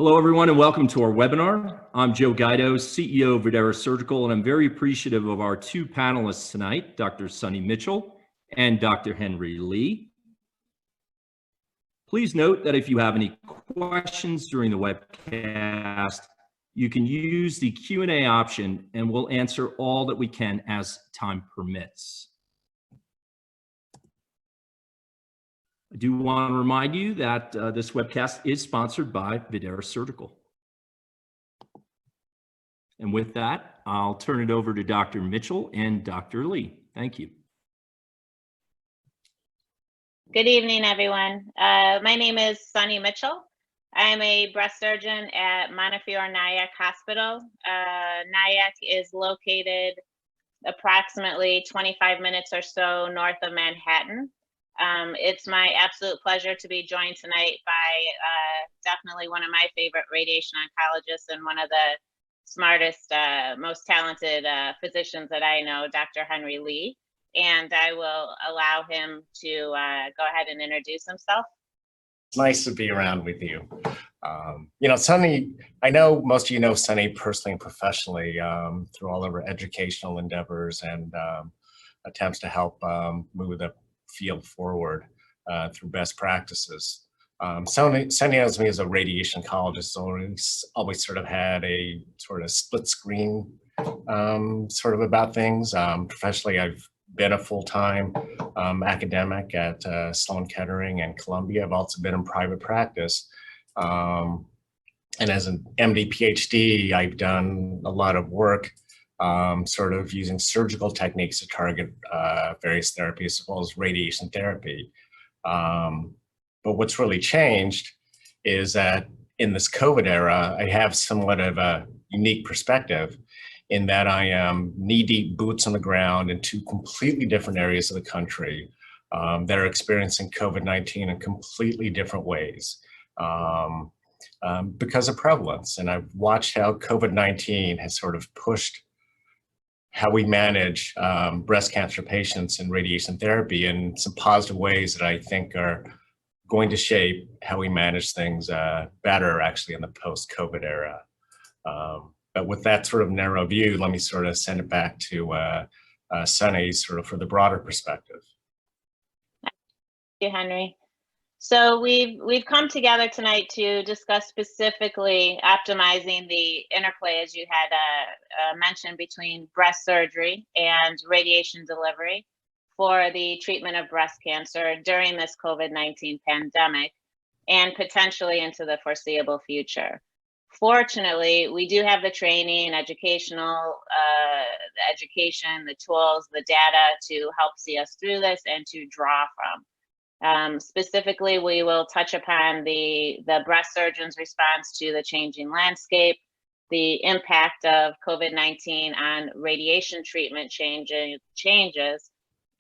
Hello, everyone, and welcome to our webinar. I'm Joe Guido, CEO of Videra Surgical, and I'm very appreciative of our two panelists tonight, Dr. Sunny Mitchell and Dr. Henry Lee. Please note that if you have any questions during the webcast, you can use the Q&A option and we'll answer all that we can as time permits. I do want to remind you that this webcast is sponsored by Videra Surgical. And with that, I'll turn it over to Dr. Mitchell and Dr. Lee. Thank you. Good evening, everyone. My name is Sunny Mitchell. I'm a breast surgeon at Montefiore Nyack Hospital. Nyack is located approximately 25 minutes or so north of Manhattan. It's my absolute pleasure to be joined tonight by definitely one of my favorite radiation oncologists and one of the smartest, most talented physicians that I know, Dr. Henry Lee. And I will allow him to go ahead and introduce himself. It's nice to be around with you. You know, Sunny, I know most of you know Sunny personally and professionally through all of her educational endeavors and attempts to help move the field forward through best practices. Sunny knows me as a radiation oncologist, so always sort of had a sort of split screen sort of about things. Professionally, I've been a full-time academic at Sloan Kettering and Columbia. I've also been in private practice. And as an MD PhD, I've done a lot of work sort of using surgical techniques to target various therapies as well as radiation therapy. But what's really changed is that in this COVID era, I have somewhat of a unique perspective in that I am knee-deep boots on the ground in two completely different areas of the country that are experiencing COVID-19 in completely different ways because of prevalence. And I've watched how COVID-19 has sort of pushed how we manage breast cancer patients and radiation therapy in some positive ways that I think are going to shape how we manage things better actually in the post-COVID era. But with that sort of narrow view, let me sort of send it back to Sunny sort of for the broader perspective. Thank you, Henry. So we've come together tonight to discuss specifically optimizing the interplay, as you had mentioned, between breast surgery and radiation delivery for the treatment of breast cancer during this COVID-19 pandemic and potentially into the foreseeable future. Fortunately, we do have the training, educational, the education, the tools, the data to help see us through this and to draw from. Specifically, we will touch upon the breast surgeon's response to the changing landscape, the impact of COVID-19 on radiation treatment changes,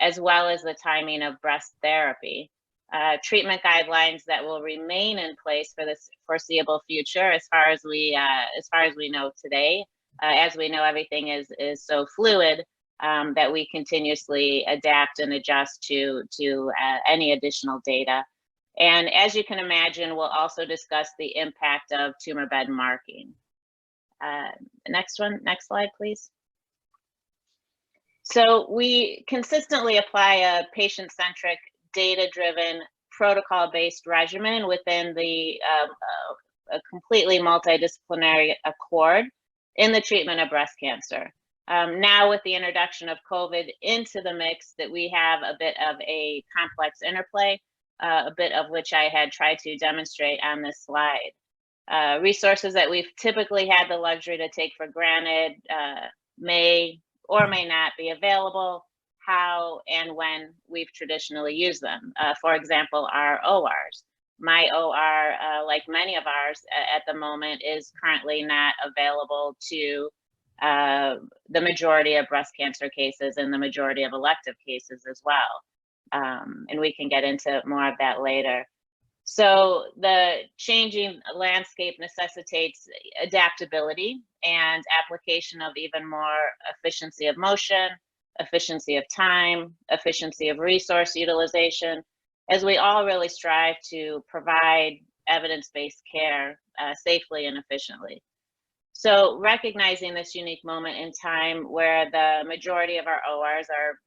as well as the timing of breast therapy. Treatment guidelines that will remain in place for this foreseeable future, as far as we know today. As we know, everything is so fluid that we continuously adapt and adjust to any additional data. And as you can imagine, we'll also discuss the impact of tumor bed marking. Next slide, please. So we consistently apply a patient-centric, data-driven, protocol-based regimen within the a completely multidisciplinary accord in the treatment of breast cancer. Now with the introduction of COVID into the mix, that we have a bit of a complex interplay, a bit of which I had tried to demonstrate on this slide. Resources that we've typically had the luxury to take for granted may or may not be available, how and when we've traditionally used them. For example, our ORs. My OR, like many of ours at the moment, is currently not available to the majority of breast cancer cases and the majority of elective cases as well. And we can get into more of that later. So the changing landscape necessitates adaptability and application of even more efficiency of motion, efficiency of time, efficiency of resource utilization, as we all really strive to provide evidence-based care safely and efficiently. So recognizing this unique moment in time where the majority of our ORs are,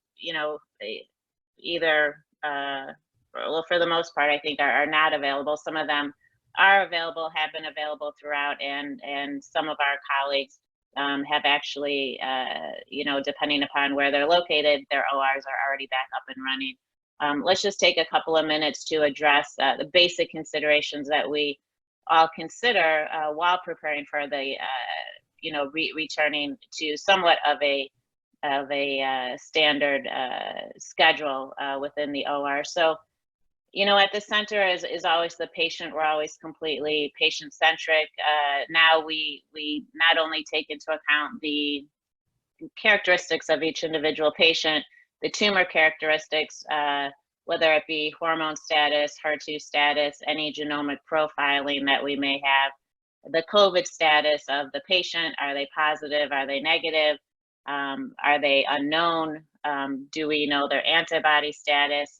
either, well, for the most part, I think are not available. Some of them are available, have been available throughout, and some of our colleagues have actually, depending upon where they're located, their ORs are already back up and running. Let's just take a couple of minutes to address the basic considerations that we all consider while preparing for the, returning to somewhat of a standard schedule within the OR. So, at the center is always the patient. We're always completely patient-centric. Now we not only take into account the characteristics of each individual patient, the tumor characteristics, whether it be hormone status, HER2 status, any genomic profiling that we may have, the COVID status of the patient. Are they positive? Are they negative? Are they unknown? Do we know their antibody status?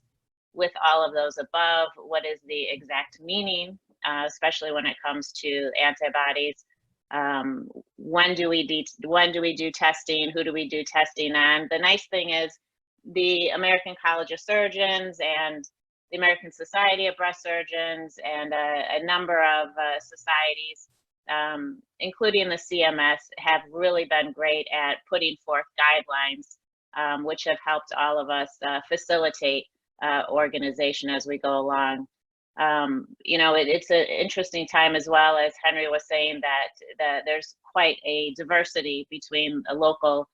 With all of those above, what is the exact meaning, especially when it comes to antibodies? When do we do testing? Who do we do testing on? The nice thing is the American College of Surgeons and the American Society of Breast Surgeons and a number of societies, including the CMS, have really been great at putting forth guidelines, which have helped all of us facilitate organization as we go along. It's an interesting time, as well, as Henry was saying, that there's quite a diversity between a local,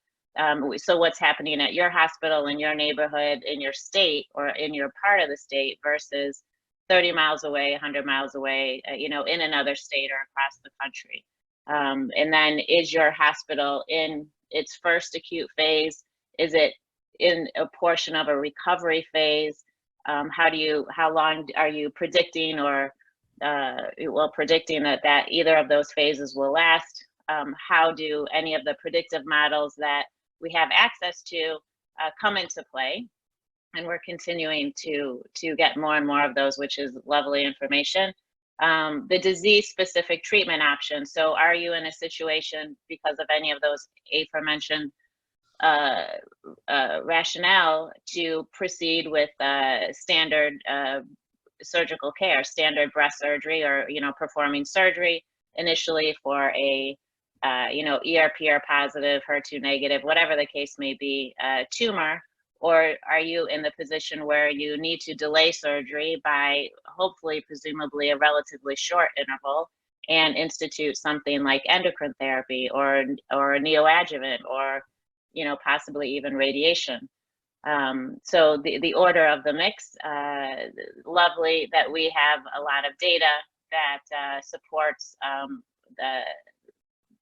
so what's happening at your hospital, in your neighborhood, in your state, or in your part of the state versus 30 miles away, 100 miles away, in another state or across the country. And then, is your hospital in its first acute phase? Is it in a portion of a recovery phase? How long are you predicting, or predicting that either of those phases will last? How do any of the predictive models that we have access to come into play? And we're continuing to get more and more of those, which is lovely information. The disease-specific treatment options. So are you in a situation, because of any of those aforementioned rationale, to proceed with standard surgical care, standard breast surgery, or performing surgery initially for a ER/PR positive, HER2 negative, whatever the case may be, tumor? Or are you in the position where you need to delay surgery by hopefully, presumably, a relatively short interval, and institute something like endocrine therapy or neoadjuvant, or possibly even radiation? So the order of the mix, lovely that we have a lot of data that supports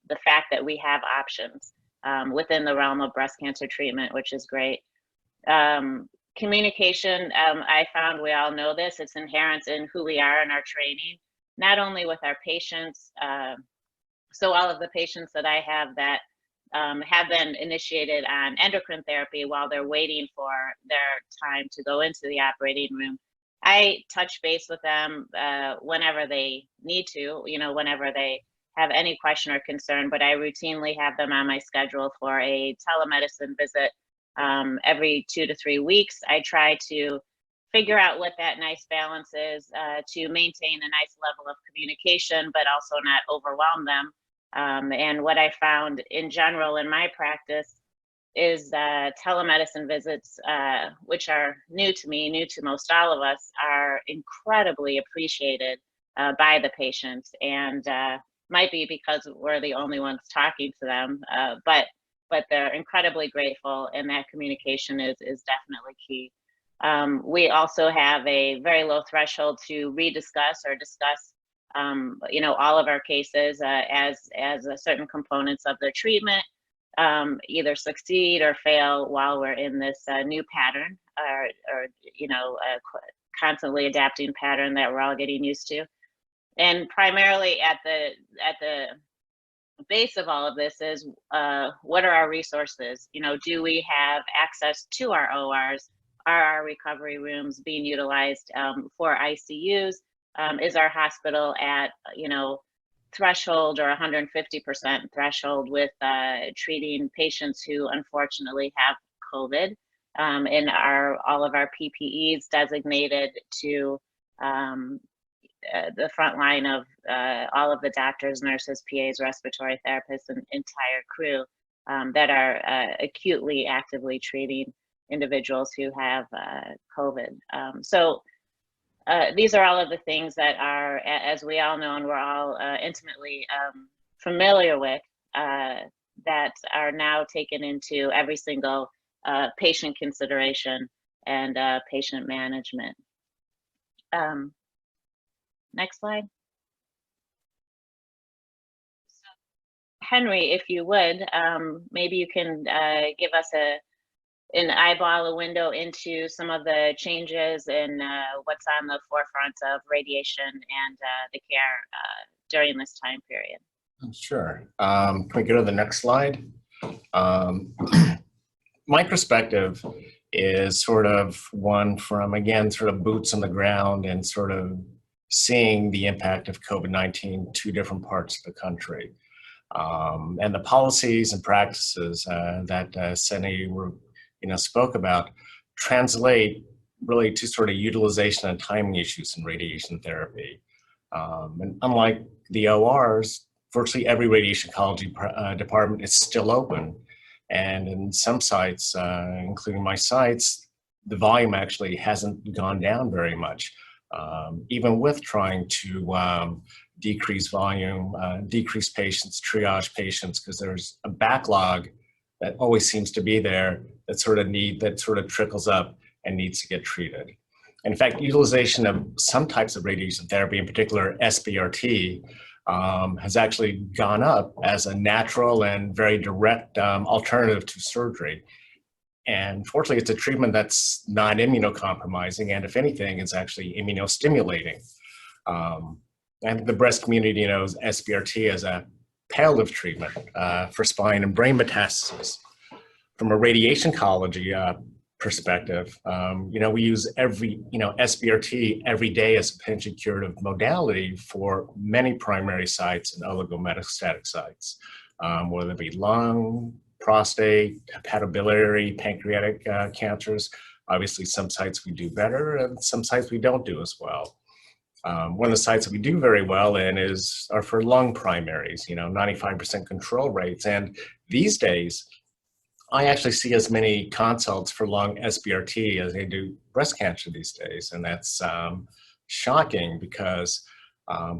the fact that we have options within the realm of breast cancer treatment, which is great. Communication, I found, we all know this, it's inherent in who we are in our training, not only with our patients. So all of the patients that I have that have been initiated on endocrine therapy while they're waiting for their time to go into the operating room, I touch base with them whenever they need to, whenever they have any question or concern, but I routinely have them on my schedule for a telemedicine visit every 2 to 3 weeks. I try to figure out what that nice balance is to maintain a nice level of communication, but also not overwhelm them. And what I found in general in my practice is telemedicine visits, which are new to me, new to most all of us, are incredibly appreciated by the patients, and might be because we're the only ones talking to them, but they're incredibly grateful, and that communication is definitely key. We also have a very low threshold to rediscuss or discuss all of our cases as certain components of the treatment either succeed or fail while we're in this new pattern, or constantly adapting pattern that we're all getting used to. And primarily at the base of all of this is what are our resources? Do we have access to our ORs? Are our recovery rooms being utilized for ICUs? is our hospital at, threshold or 150% threshold with treating patients who unfortunately have COVID, and all of our PPEs designated to the front line of all of the doctors, nurses, PAs, respiratory therapists, and entire crew that are acutely, actively treating individuals who have COVID. So these are all of the things that are, as we all know, and we're all intimately familiar with, that are now taken into every single patient consideration and patient management. Next slide. Henry, if you would, maybe you can give us an eyeball, a window into some of the changes and what's on the forefront of radiation and the care during this time period. Sure. Can we go to the next slide? My perspective is sort of one from, again, sort of boots on the ground and sort of seeing the impact of COVID-19 two different parts of the country. And the policies and practices that Sunny spoke about translate really to sort of utilization and timing issues in radiation therapy. And unlike the ORs, virtually every radiation oncology department is still open. And in some sites, including my sites, the volume actually hasn't gone down very much, even with trying to decrease volume, decrease patients, triage patients, because there's a backlog that always seems to be there that sort of trickles up and needs to get treated. In fact, utilization of some types of radiation therapy, in particular SBRT, has actually gone up as a natural and very direct alternative to surgery. And fortunately, it's a treatment that's not immunocompromising, and if anything, it's actually immunostimulating. And the breast community knows SBRT as a palliative treatment for spine and brain metastases. From a radiation oncology perspective, we use SBRT every day as a potentially curative modality for many primary sites and oligometastatic sites, whether it be lung, prostate, hepatobiliary, pancreatic cancers. Obviously, some sites we do better and some sites we don't do as well. One of the sites that we do very well in are for lung primaries, 95% control rates. And these days, I actually see as many consults for lung SBRT as I do breast cancer these days. And that's shocking because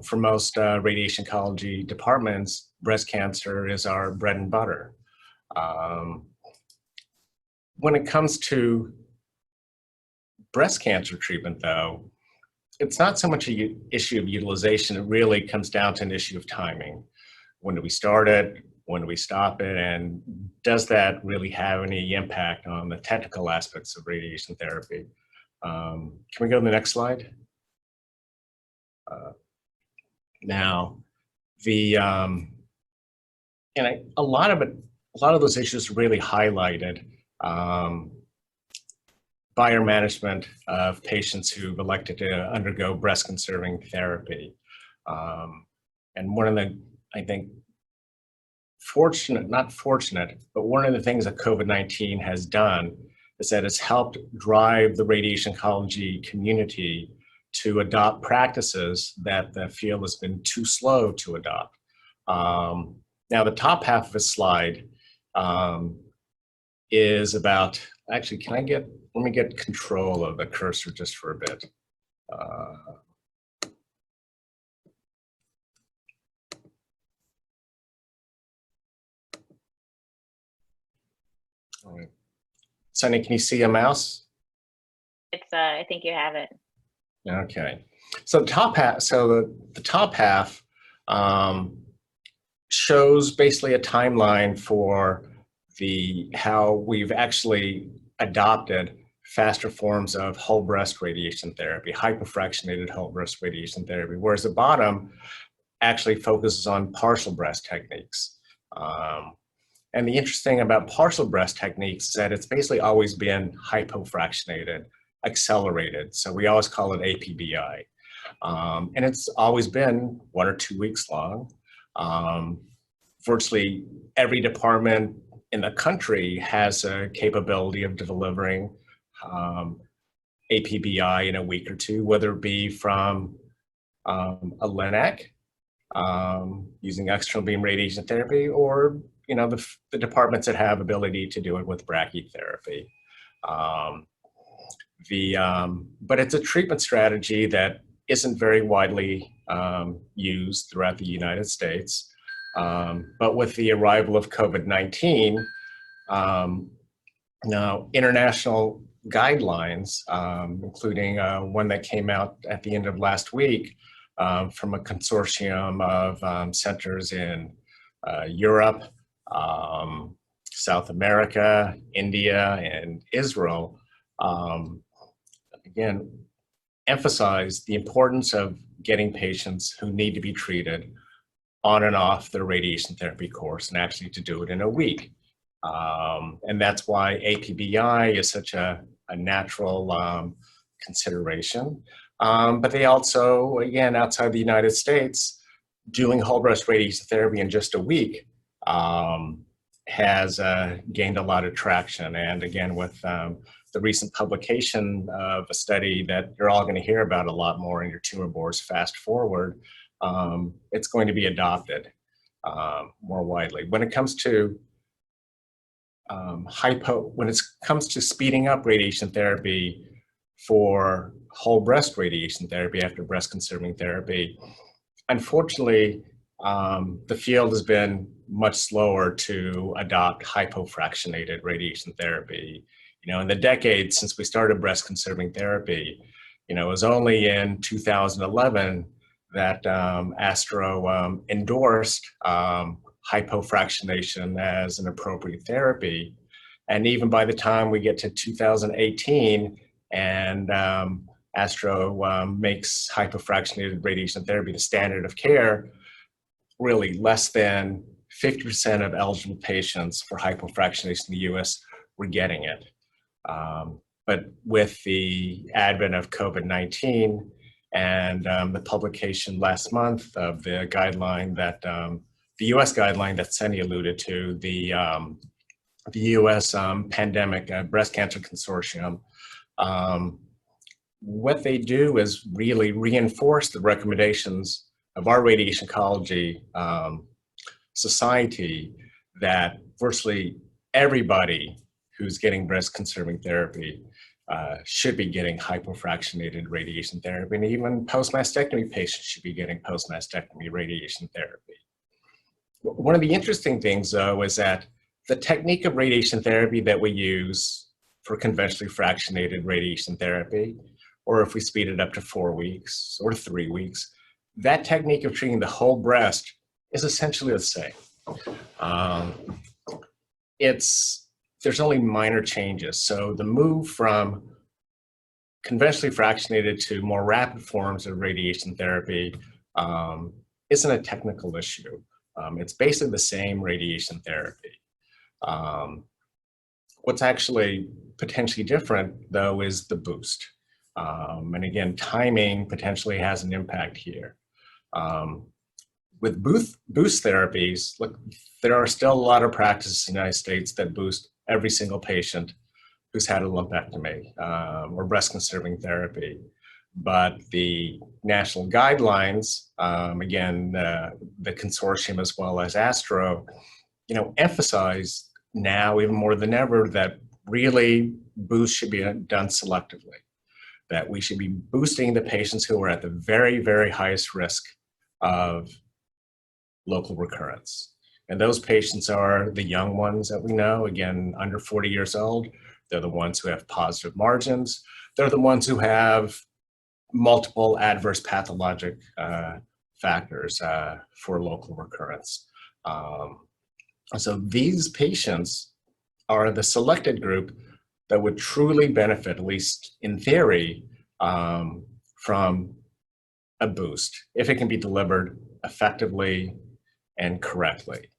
for most radiation oncology departments, breast cancer is our bread and butter. When it comes to breast cancer treatment, though, it's not so much an issue of utilization. It really comes down to an issue of timing. When do we start it? When do we stop it? And does that really have any impact on the technical aspects of radiation therapy? Can we go to the next slide? Now, a lot of those issues are really highlighted by our management of patients who've elected to undergo breast-conserving therapy. And one of the, I think, not fortunate, but one of the things that COVID-19 has done is that it's helped drive the radiation oncology community to adopt practices that the field has been too slow to adopt. Now, the top half of the slide is about, actually, let me get control of the cursor just for a bit. All right. Sunny, can you see a mouse? It's, I think you have it. Okay. So the top half shows basically a timeline for how we've actually adopted faster forms of whole breast radiation therapy, hypofractionated whole breast radiation therapy, whereas the bottom actually focuses on partial breast techniques. And the interesting about partial breast techniques is that it's basically always been hypofractionated, accelerated. So we always call it APBI. And it's always been 1 or 2 weeks long. Virtually every department in the country has a capability of delivering APBI in a week or two, whether it be from a LINAC using external beam radiation therapy, or the departments that have ability to do it with brachytherapy. But it's a treatment strategy that isn't very widely used throughout the United States. But with the arrival of COVID-19, now international guidelines, including one that came out at the end of last week from a consortium of centers in Europe, South America, India, and Israel, again, emphasize the importance of getting patients who need to be treated on and off their radiation therapy course, and actually to do it in a week. And that's why APBI is such a natural consideration. But they also, again, outside the United States, doing whole breast radiation therapy in just a week has gained a lot of traction. And again, with the recent publication of a study that you're all going to hear about a lot more in your tumor boards fast forward, it's going to be adopted more widely. When it comes to when it comes to speeding up radiation therapy for whole breast radiation therapy after breast conserving therapy, unfortunately, the field has been much slower to adopt hypofractionated radiation therapy. In the decades since we started breast conserving therapy, it was only in 2011 that ASTRO endorsed hypofractionation as an appropriate therapy. And even by the time we get to 2018 and ASTRO makes hypofractionated radiation therapy the standard of care, really less than 50% of eligible patients for hypofractionation in the US were getting it. But with the advent of COVID-19 and the publication last month of the guideline that, the US guideline that Sunny alluded to, the US Pandemic Breast Cancer Consortium, what they do is really reinforce the recommendations of our radiation oncology society that virtually everybody who's getting breast conserving therapy should be getting hypofractionated radiation therapy, and even post-mastectomy patients should be getting post-mastectomy radiation therapy. One of the interesting things, though, is that the technique of radiation therapy that we use for conventionally fractionated radiation therapy, or if we speed it up to 4 weeks or 3 weeks, that technique of treating the whole breast is essentially the same. There's only minor changes. So the move from conventionally fractionated to more rapid forms of radiation therapy isn't a technical issue. It's basically the same radiation therapy. What's actually potentially different, though, is the boost. And again, timing potentially has an impact here. With boost therapies, look, there are still a lot of practices in the United States that boost every single patient who's had a lumpectomy or breast conserving therapy. But the national guidelines, again, the consortium as well as ASTRO, emphasize now even more than ever that really boosts should be done selectively, that we should be boosting the patients who are at the very, very highest risk of local recurrence. And those patients are the young ones that we know, again, under 40 years old. They're the ones who have positive margins. They're the ones who have multiple adverse pathologic factors for local recurrence. So these patients are the selected group that would truly benefit, at least in theory, from a boost, if it can be delivered effectively and correctly.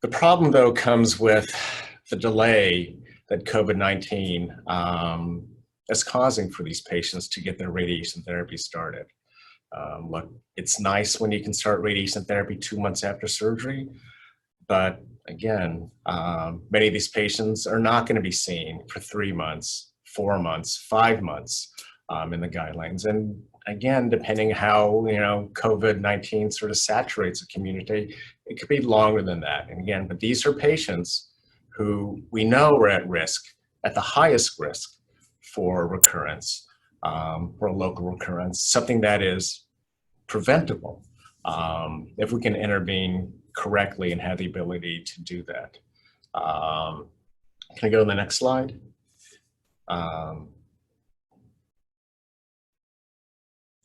The problem, though, comes with the delay that COVID-19 that's causing for these patients to get their radiation therapy started. Look, it's nice when you can start radiation therapy 2 months after surgery, but again, many of these patients are not going to be seen for 3 months, 4 months, 5 months in the guidelines. And again, depending how, COVID-19 sort of saturates the community, it could be longer than that. And again, but these are patients who we know are at risk, at the highest risk for recurrence, for a local recurrence, something that is preventable if we can intervene correctly and have the ability to do that. Can I go to the next slide?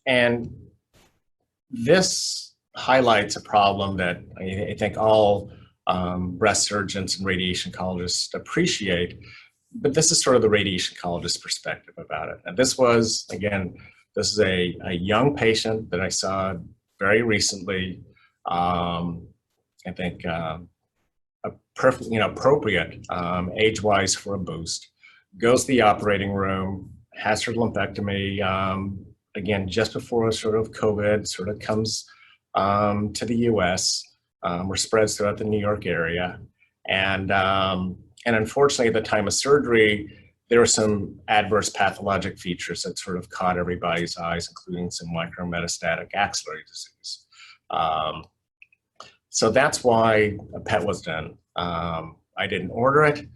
And this highlights a problem that I think all breast surgeons and radiation oncologists appreciate, but this is sort of the radiation oncologist perspective about it. And this was, again, this is a young patient that I saw very recently. I think perfectly appropriate age-wise for a boost. Goes to the operating room, has her lumpectomy. Again, just before sort of COVID sort of comes to the U.S. Or spreads throughout the New York area, and unfortunately, at the time of surgery, there were some adverse pathologic features that sort of caught everybody's eyes, including some micrometastatic axillary disease. So that's why a PET was done. I didn't order it,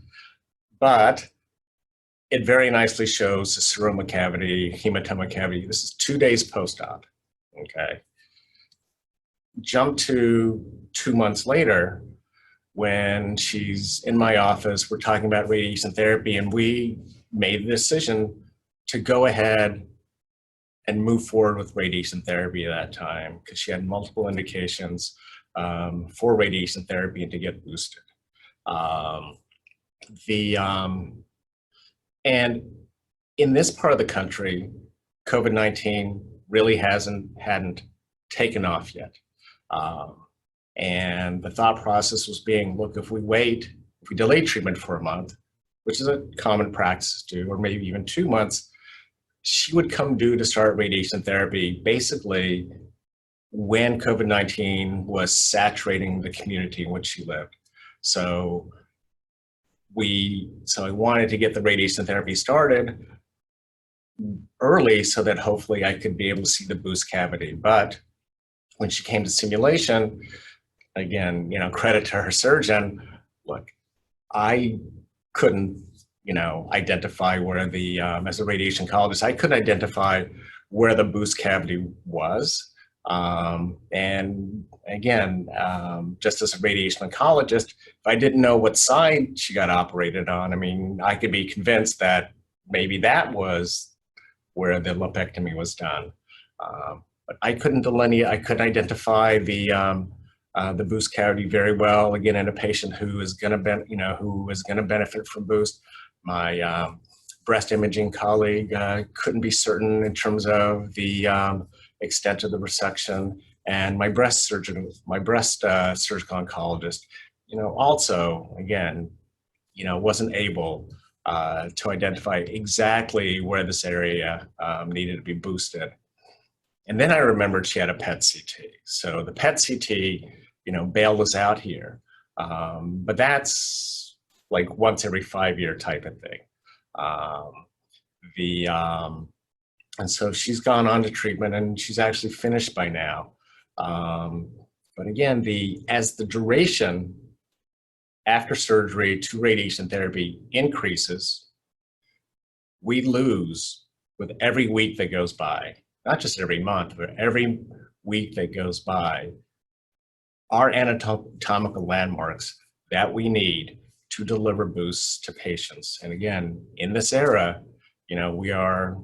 but it very nicely shows the seroma cavity, hematoma cavity. This is 2 days post-op, okay? Jump to 2 months later, when she's in my office, we're talking about radiation therapy, and we made the decision to go ahead and move forward with radiation therapy at that time because she had multiple indications for radiation therapy and to get boosted. And in this part of the country, COVID-19 really hadn't taken off yet. And the thought process was being, look, if we delay treatment for a month, which is a common practice to do, or maybe even 2 months, she would come due to start radiation therapy basically when COVID-19 was saturating the community in which she lived. So I wanted to get the radiation therapy started early so that hopefully I could be able to see the boost cavity. But when she came to simulation, again, credit to her surgeon, look, I couldn't, identify where as a radiation oncologist, I couldn't identify where the boost cavity was. And again, just as a radiation oncologist, if I didn't know what side she got operated on, I mean, I could be convinced that maybe that was where the lumpectomy was done. But I couldn't delineate, I couldn't identify the boost cavity very well. Again, in a patient who is going to benefit from boost. My breast imaging colleague couldn't be certain in terms of the extent of the resection, and my breast surgical oncologist, also again, wasn't able to identify exactly where this area needed to be boosted. And then I remembered she had a PET CT. So the PET CT, bailed us out here. But that's like once every 5-year type of thing. And so she's gone on to treatment and she's actually finished by now. But again, as the duration after surgery to radiation therapy increases, we lose with every week that goes by. Not just every month, but every week that goes by, our anatomical landmarks that we need to deliver boosts to patients. And again, in this era, we are,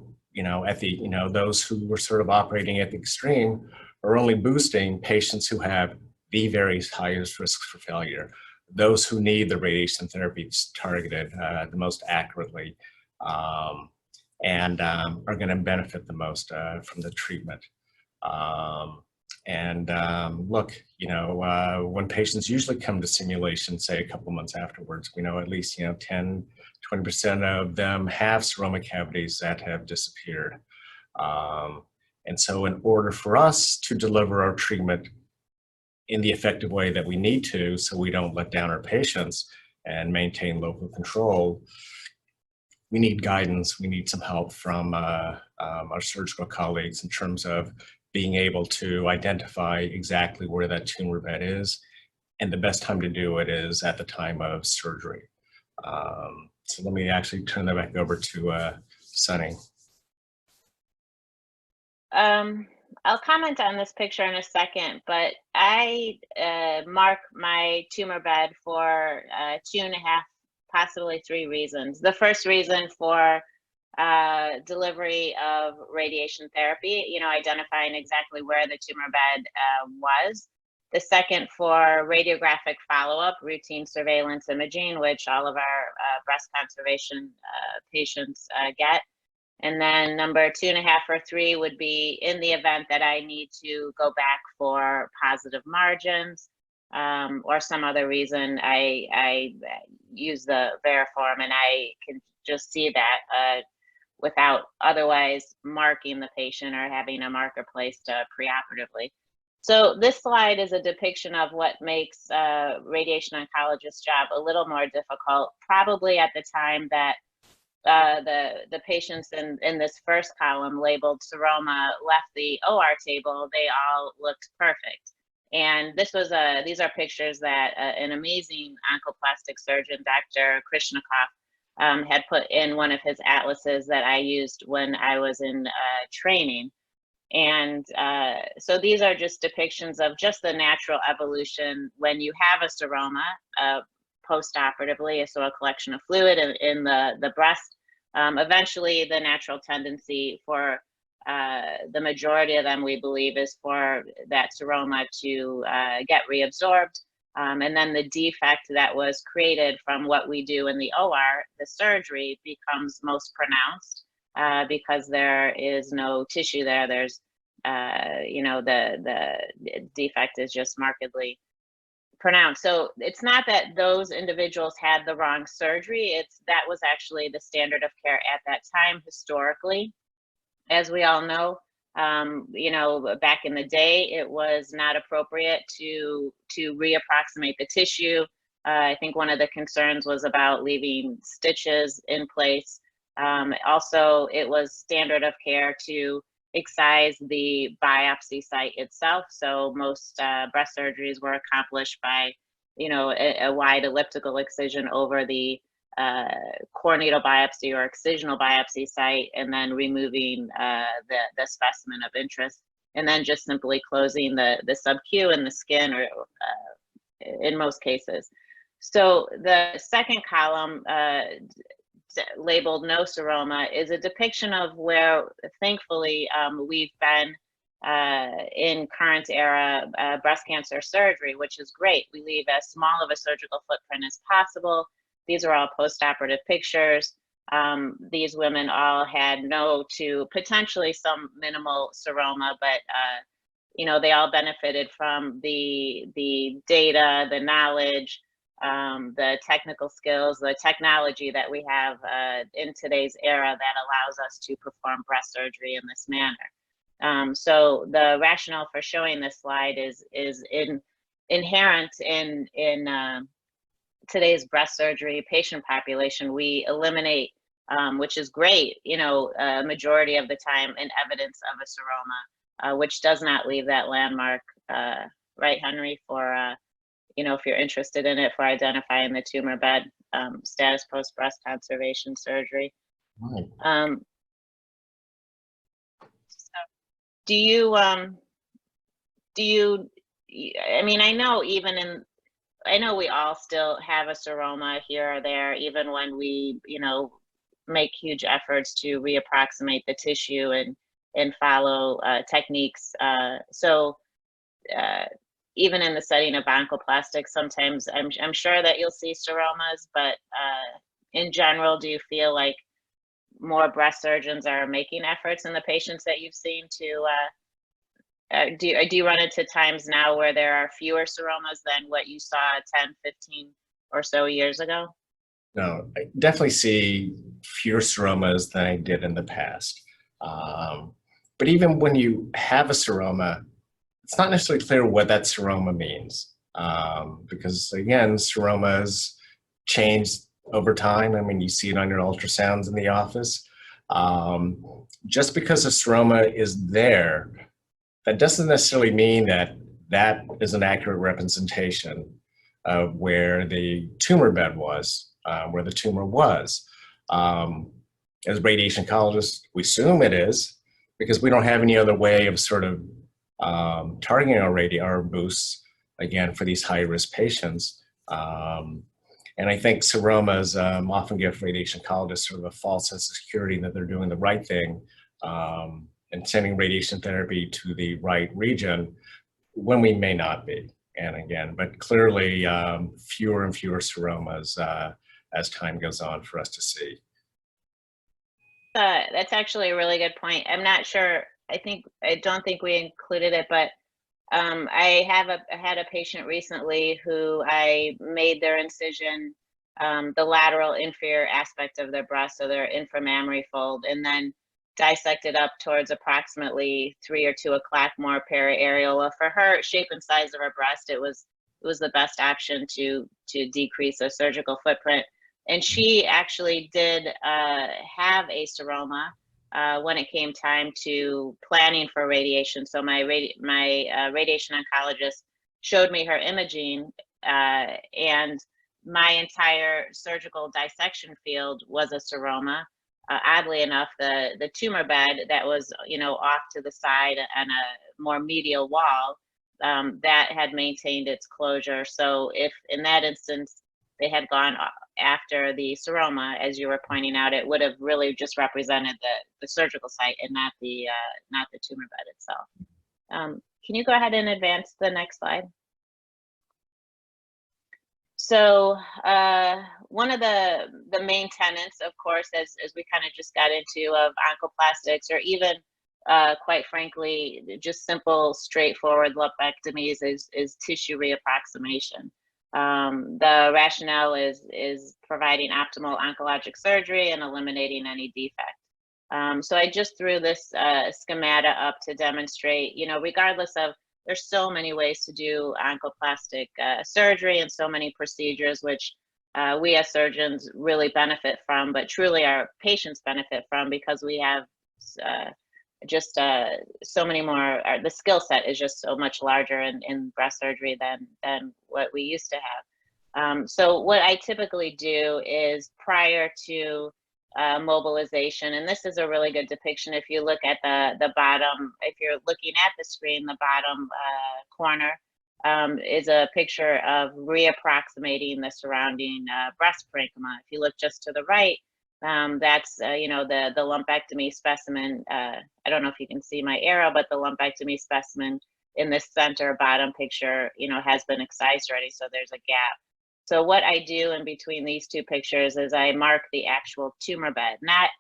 at the, those who were sort of operating at the extreme are only boosting patients who have the very highest risks for failure, those who need the radiation therapy targeted the most accurately. And are going to benefit the most from the treatment. Look, when patients usually come to simulation, say a couple months afterwards, we know at least 10 20% of them have seroma cavities that have disappeared. And so in order for us to deliver our treatment in the effective way that we need to, so we don't let down our patients and maintain local control, we need guidance. We need some help from our surgical colleagues in terms of being able to identify exactly where that tumor bed is. And the best time to do it is at the time of surgery. So let me actually turn that back over to Sunny. I'll comment on this picture in a second, but I mark my tumor bed for 2.5, possibly 3 reasons. The first reason for delivery of radiation therapy, identifying exactly where the tumor bed was. The second for radiographic follow-up, routine surveillance imaging, which all of our breast conservation patients get. And then number 2.5 or 3 would be in the event that I need to go back for positive margins or some other reason. I use the Veriform, and I can just see that without otherwise marking the patient or having a marker placed preoperatively. So this slide is a depiction of what makes radiation oncologist's job a little more difficult, probably at the time that the patients in this first column labeled seroma left the OR table. They all looked perfect. And these are pictures that an amazing oncoplastic surgeon, Dr. Krishnakoff, had put in one of his atlases that I used when I was in training. And so these are just depictions of just the natural evolution when you have a seroma post-operatively, so a collection of fluid in the breast. Eventually, the natural tendency for the majority of them, we believe, is for that seroma to get reabsorbed. And then the defect that was created from what we do in the OR, the surgery, becomes most pronounced. Because there is no tissue there. There's, the defect is just markedly pronounced. So it's not that those individuals had the wrong surgery. That was actually the standard of care at that time historically. As we all know, back in the day, it was not appropriate to reapproximate the tissue. I think one of the concerns was about leaving stitches in place. Also, it was standard of care to excise the biopsy site itself. So most breast surgeries were accomplished by, a wide elliptical excision over the core needle biopsy or excisional biopsy site, and then removing the specimen of interest, and then just simply closing the sub-Q in the skin, or in most cases. So the second column, labeled no seroma, is a depiction of where, thankfully, we've been in current era breast cancer surgery, which is great. We leave as small of a surgical footprint as possible. These are all post-operative pictures. These women all had no to potentially some minimal seroma, but they all benefited from the data, the knowledge, the technical skills, the technology that we have in today's era that allows us to perform breast surgery in this manner. So the rationale for showing this slide is inherent in today's breast surgery patient population. We eliminate, which is great, a majority of the time, an evidence of a seroma, which does not leave that landmark, right, Henry, for if you're interested in it, for identifying the tumor bed status post breast conservation surgery. Right. So do you, I mean, I know we all still have a seroma here or there, even when we, make huge efforts to reapproximate the tissue and follow techniques. Even in the setting of oncoplastic, sometimes I'm sure that you'll see seromas, but in general, do you feel like more breast surgeons are making efforts in the patients that you've seen to, do you run into times now where there are fewer seromas than what you saw 10, 15 or so years ago? No, I definitely see fewer seromas than I did in the past. But even when you have a seroma, it's not necessarily clear what that seroma means. Because again, seromas change over time. I mean, you see it on your ultrasounds in the office. Just because a seroma is there, that doesn't necessarily mean that that is an accurate representation of where the tumor bed was, where the tumor was. As radiation oncologists, we assume it is because we don't have any other way of sort of targeting our boosts, again, for these high-risk patients. And I think seromas often give radiation oncologists sort of a false sense of security that they're doing the right thing and sending radiation therapy to the right region when we may not be. And again, but clearly fewer and fewer seromas as time goes on for us to see. That's actually a really good point. I'm not sure. I don't think we included it, but I had a patient recently who I made their incision, the lateral inferior aspect of their breast, so their inframammary fold, and then dissected up towards approximately 3 or 2 o'clock more periareola. For her shape and size of her breast, it was the best option to decrease the surgical footprint. And she actually did have a seroma when it came time to planning for radiation. So my radiation oncologist showed me her imaging, and my entire surgical dissection field was a seroma. Oddly enough, the tumor bed that was, off to the side on a more medial wall, that had maintained its closure. So if in that instance they had gone after the seroma, as you were pointing out, it would have really just represented the surgical site and not the tumor bed itself. Can you go ahead and advance the next slide? So one of the main tenets, of course, as we kind of just got into, of oncoplastics, or even quite frankly, just simple, straightforward lumpectomies, is tissue reapproximation. The rationale is providing optimal oncologic surgery and eliminating any defect. So I just threw this schemata up to demonstrate, regardless of, there's so many ways to do oncoplastic surgery and so many procedures, which we as surgeons really benefit from, but truly our patients benefit from, because we have just so many more, the skill set is just so much larger in breast surgery than what we used to have. So what I typically do is, prior to mobilization, and this is a really good depiction. If you look at the bottom, if you're looking at the screen, the bottom corner is a picture of reapproximating the surrounding breast parenchyma. If you look just to the right, that's the lumpectomy specimen. I don't know if you can see my arrow, but the lumpectomy specimen in this center bottom picture, has been excised already, so there's a gap. So what I do in between these two pictures is I mark the actual tumor bed, not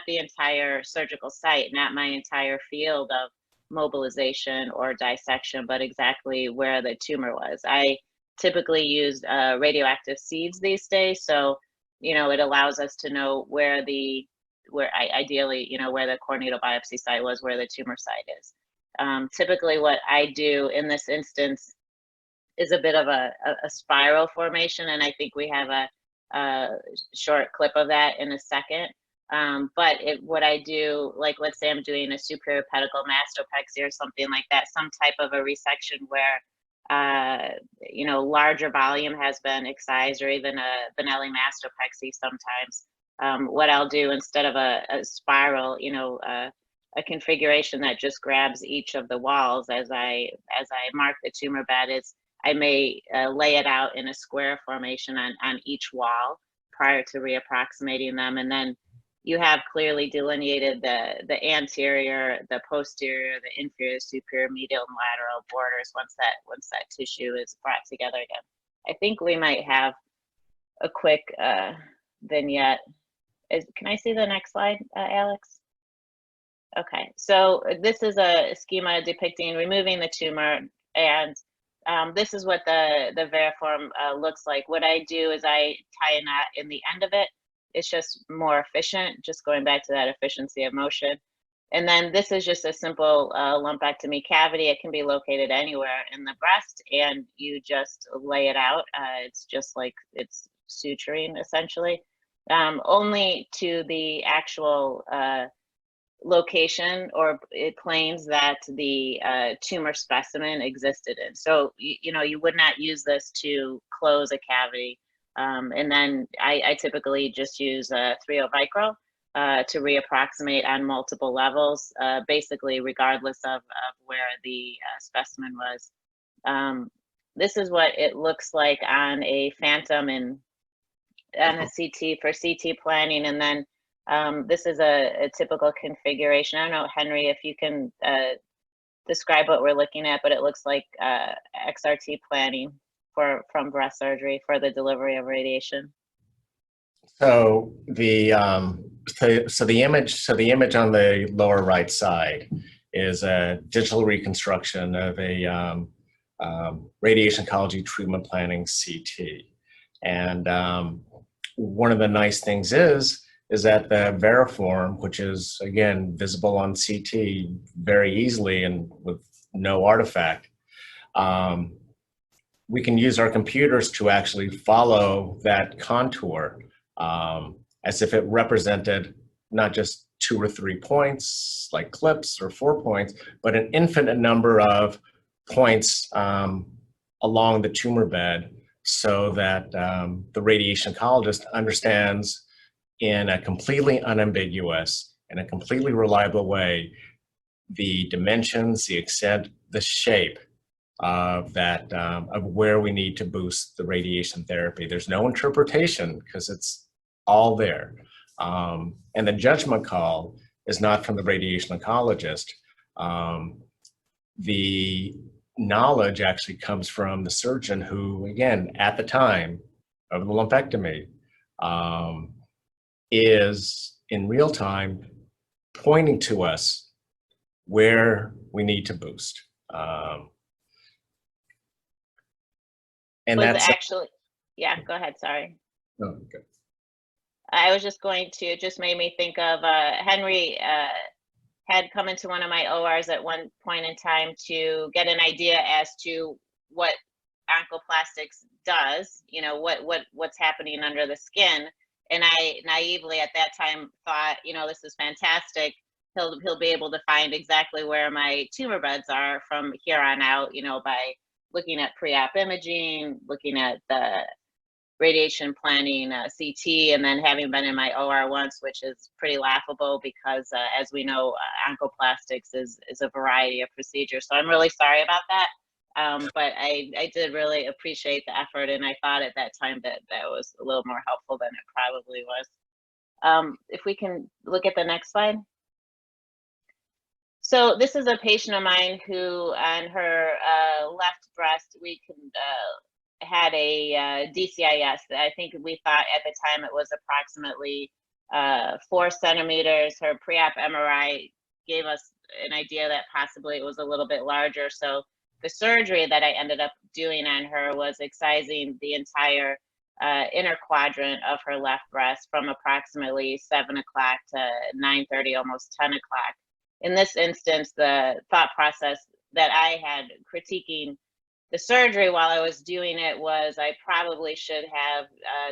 the entire surgical site, not my entire field of mobilization or dissection, but exactly where the tumor was. I typically use radioactive seeds these days, so it allows us to know where ideally where the core needle biopsy site was, where the tumor site is. Typically, what I do in this instance is a bit of a spiral formation, and I think we have a short clip of that in a second. But what I do, like, let's say I'm doing a superior pedicle mastopexy or something like that, some type of a resection where larger volume has been excised, or even a Benelli mastopexy sometimes. What I'll do, instead of a spiral, a configuration that just grabs each of the walls as I mark the tumor bed, is I may lay it out in a square formation on each wall prior to reapproximating them. And then you have clearly delineated the anterior, the posterior, the inferior, superior, medial, and lateral borders once that tissue is brought together again. I think we might have a quick vignette. Can I see the next slide, Alex? Okay, so this is a schema depicting removing the tumor, and This is what the variform looks like. What I do is I tie a knot in the end of it. It's just more efficient, just going back to that efficiency of motion. And then this is just a simple lumpectomy cavity. It can be located anywhere in the breast, and you just lay it out. It's just like it's suturing, essentially, only to the actual location or planes that the tumor specimen existed in. So, you know, you would not use this to close a cavity. And then I typically just use 3/0 Vicryl to reapproximate on multiple levels, basically regardless of where the specimen was. This is what it looks like on a phantom and on a CT for CT planning. And then this is a typical configuration. I don't know, Henry, if you can describe what we're looking at, but it looks like XRT planning from breast surgery for the delivery of radiation. So the image on the lower right side is a digital reconstruction of a radiation oncology treatment planning CT. And one of the nice things is that the variform, which is again visible on CT very easily and with no artifact, we can use our computers to actually follow that contour as if it represented not just 2 or 3 points like clips or 4 points, but an infinite number of points along the tumor bed, so that the radiation oncologist understands in a completely unambiguous and a completely reliable way the dimensions, the extent, the shape of that, of where we need to boost the radiation therapy. There's no interpretation because it's all there. And the judgment call is not from the radiation oncologist. The knowledge actually comes from the surgeon who, again, at the time of the lumpectomy, is in real time pointing to us where we need to boost. And that's actually, yeah, go ahead, sorry. No, okay. I was just going to, it just made me think of Henry had come into one of my ORs at one point in time to get an idea as to what oncoplastics does, you know, what's happening under the skin. And I naively at that time thought, you know, this is fantastic. He'll be able to find exactly where my tumor beds are from here on out, you know, by looking at pre-op imaging, looking at the radiation planning CT, and then having been in my OR once, which is pretty laughable because as we know, oncoplastics is a variety of procedures. So I'm really sorry about that. But I did really appreciate the effort, and I thought at that time that was a little more helpful than it probably was. If we can look at the next slide. So this is a patient of mine who on her left breast, we had a DCIS. I think we thought at the time it was approximately 4 centimeters. Her pre-op MRI gave us an idea that possibly it was a little bit larger. So the surgery that I ended up doing on her was excising the entire inner quadrant of her left breast from approximately 7 o'clock to 9:30, almost 10 o'clock. In this instance, the thought process that I had critiquing the surgery while I was doing it was I probably should have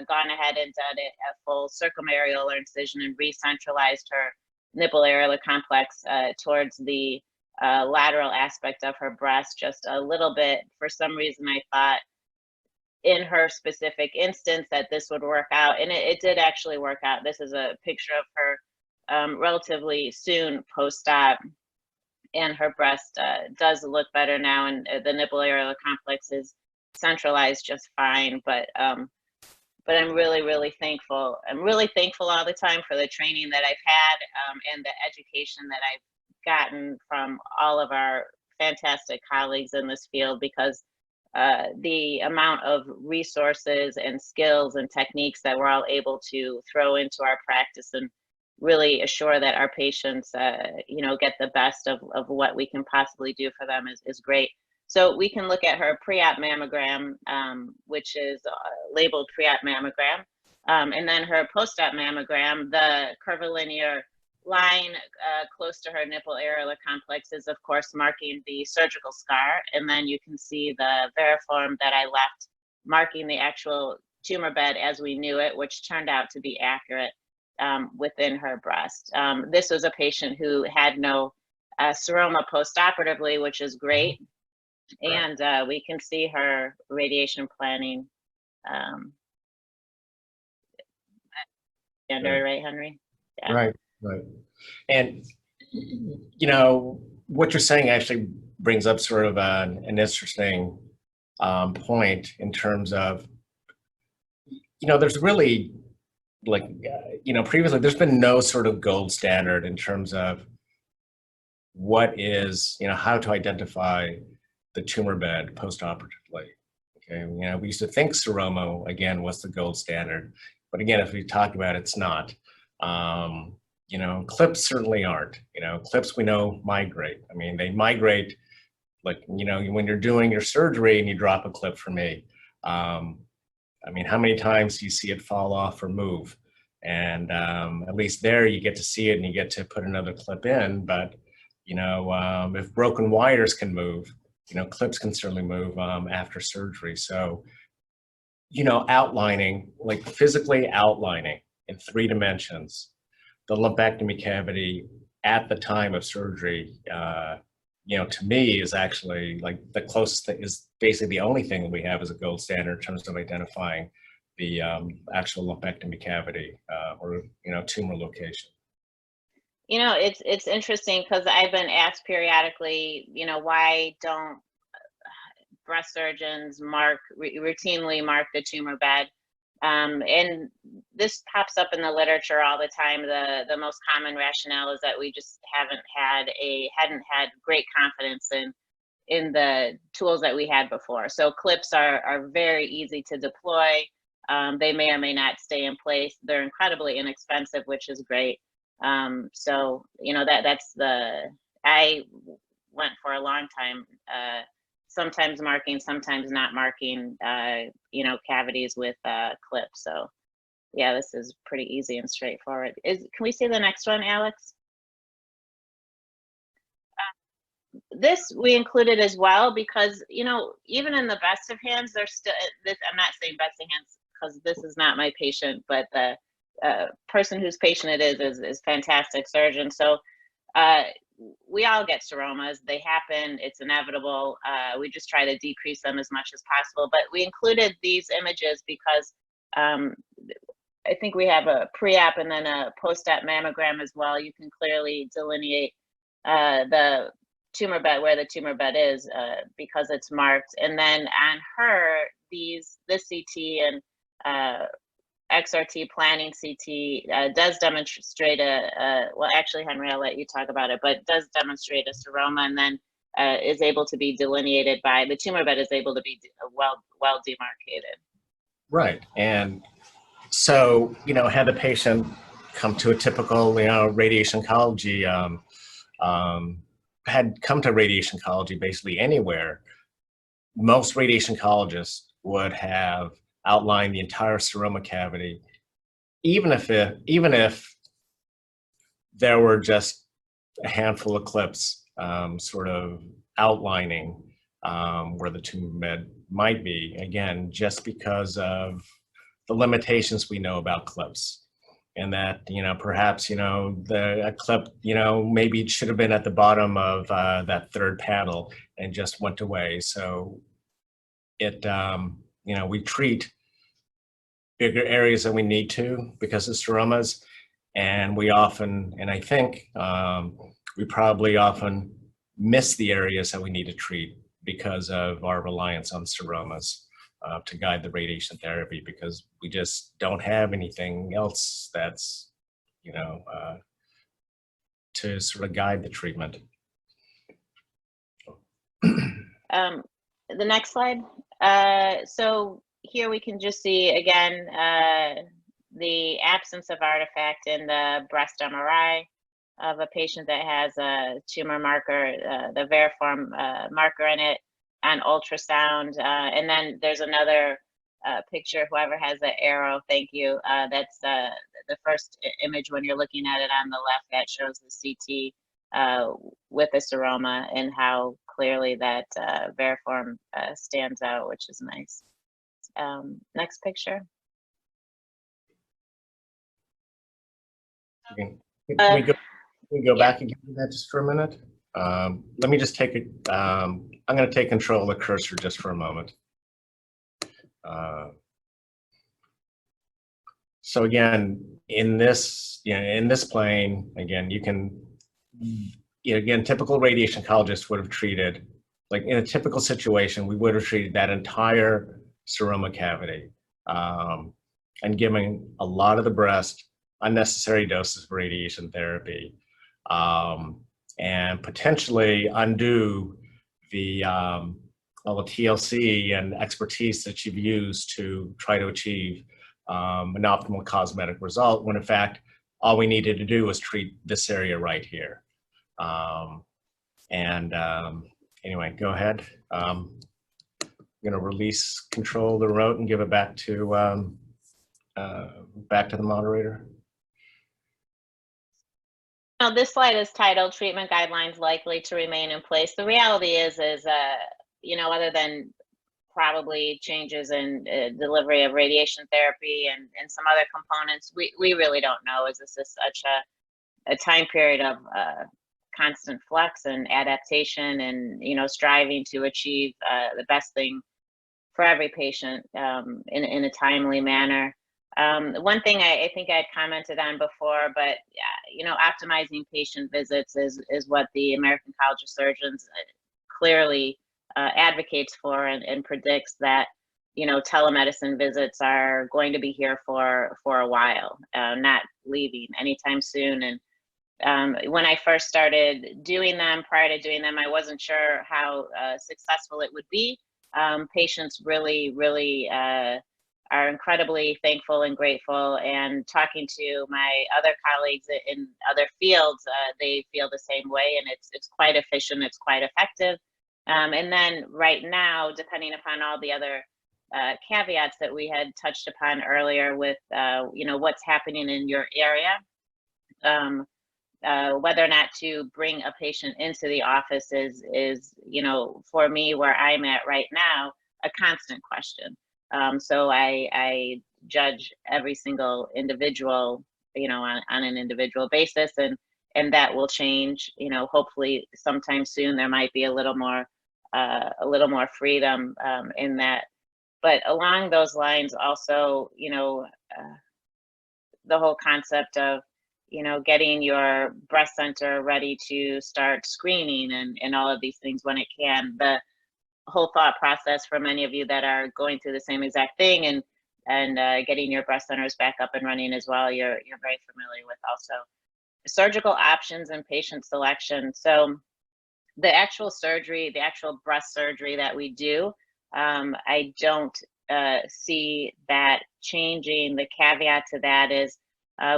gone ahead and done it a full circumareolar incision and re-centralized her nipple areolar complex towards the lateral aspect of her breast just a little bit. For some reason, I thought in her specific instance that this would work out, and it did actually work out. This is a picture of her relatively soon post-op, and her breast does look better now, and the nipple areolar complex is centralized just fine. But I'm really, really thankful. I'm really thankful all the time for the training that I've had and the education that I've gotten from all of our fantastic colleagues in this field, because the amount of resources and skills and techniques that we're all able to throw into our practice and really assure that our patients, you know, get the best of what we can possibly do for them is great. So we can look at her pre-op mammogram, which is labeled pre-op mammogram, and then her post-op mammogram, the curvilinear line close to her nipple areolar complex is, of course, marking the surgical scar. And then you can see the variform that I left marking the actual tumor bed as we knew it, which turned out to be accurate within her breast. This was a patient who had no seroma postoperatively, which is great. And we can see her radiation planning standard, right, Henry? Yeah. Right. And, you know, what you're saying actually brings up sort of an interesting point in terms of, you know, there's really like, you know, previously there's been no sort of gold standard in terms of what is, you know, how to identify the tumor bed postoperatively. Okay, you know, we used to think seroma, again, was the gold standard. But again, if we talk about it, it's not. You know, clips certainly aren't. You know, clips we know migrate. I mean, they migrate, like, you know, when you're doing your surgery and you drop a clip for me. I mean, how many times do you see it fall off or move? And at least there you get to see it and you get to put another clip in. But, you know, if broken wires can move, you know, clips can certainly move after surgery. So, you know, outlining, like physically outlining in 3 dimensions, the lumpectomy cavity at the time of surgery, you know, to me is actually like the closest thing, is basically the only thing that we have as a gold standard in terms of identifying the actual lumpectomy cavity or, you know, tumor location. You know, it's interesting because I've been asked periodically, you know, why don't breast surgeons routinely mark the tumor bed? And this pops up in the literature all the time. The most common rationale is that we just hadn't had great confidence in the tools that we had before. So clips are very easy to deploy. They may or may not stay in place. They're incredibly inexpensive, which is great. So, you know, I went for a long time, sometimes marking, sometimes not marking, you know, cavities with clips. So yeah, this is pretty easy and straightforward. Can we see the next one, Alex? This we included as well because, you know, even in the best of hands, there's still I'm not saying best of hands because this is not my patient, but the person whose patient it is fantastic surgeon. So we all get seromas. They happen. It's inevitable. We just try to decrease them as much as possible. But we included these images because I think we have a pre-op and then a post-op mammogram as well. You can clearly delineate the tumor bed, where the tumor bed is, because it's marked. And then on her, this CT and XRT planning CT does demonstrate well, actually, Henry, I'll let you talk about it, but does demonstrate a seroma, and then is able to be delineated by the tumor bed, is able to be well demarcated. Right. And so, you know, had the patient come to a typical, you know, radiation oncology, had come to radiation oncology basically anywhere, most radiation oncologists would have outlined the entire seroma cavity, even if there were just a handful of clips sort of outlining where the tumor bed might be, again, just because of the limitations we know about clips. And that, you know, perhaps, you know, a clip, you know, maybe it should have been at the bottom of that third panel and just went away. So it, you know, we treat bigger areas than we need to because of seromas. And we often, and I think we probably often miss the areas that we need to treat because of our reliance on seromas to guide the radiation therapy, because we just don't have anything else that's, you know, to sort of guide the treatment. The next slide. So here we can just see again the absence of artifact in the breast MRI of a patient that has a tumor marker, the variform marker in it. on ultrasound. And then there's another picture, whoever has the arrow, thank you. That's the first image when you're looking at it on the left, that shows the CT with the seroma and how clearly that variform stands out, which is nice. Next picture. Can we go back again to that just for a minute? Let me just take it. I'm going to take control of the cursor just for a moment. So again, in this plane, again, you can, again, typical radiation oncologists would have treated, like in a typical situation, we would have treated that entire seroma cavity and given a lot of the breast unnecessary doses of radiation therapy and potentially undo the TLC and expertise that you've used to try to achieve an optimal cosmetic result, when in fact, all we needed to do was treat this area right here. Anyway, go ahead. I'm going to release control of the remote and give it back to the moderator. Now, this slide is titled "Treatment Guidelines Likely to Remain in Place." The reality is you know, other than probably changes in delivery of radiation therapy and some other components, we really don't know. Is this such a time period of constant flux and adaptation and, you know, striving to achieve the best thing for every patient in a timely manner. One thing I think I had commented on before, but you know, optimizing patient visits is what the American College of Surgeons clearly advocates for and predicts that, you know, telemedicine visits are going to be here for a while, not leaving anytime soon. And when I first started doing them, prior to doing them, I wasn't sure how successful it would be. Patients really are incredibly thankful and grateful, and talking to my other colleagues in other fields, they feel the same way, and it's quite efficient, it's quite effective. And then right now, depending upon all the other caveats that we had touched upon earlier with you know, what's happening in your area, whether or not to bring a patient into the office is, you know, for me, where I'm at right now, a constant question. So I judge every single individual, you know, on an individual basis, and that will change. You know, hopefully sometime soon there might be a little more freedom in that. But along those lines, also, you know, the whole concept of, you know, getting your breast center ready to start screening and all of these things when it can. The whole thought process for many of you that are going through the same exact thing and getting your breast centers back up and running as well, you're very familiar with. Also surgical options and patient selection. So the actual surgery, the actual breast surgery that we do, I don't see that changing. The caveat to that is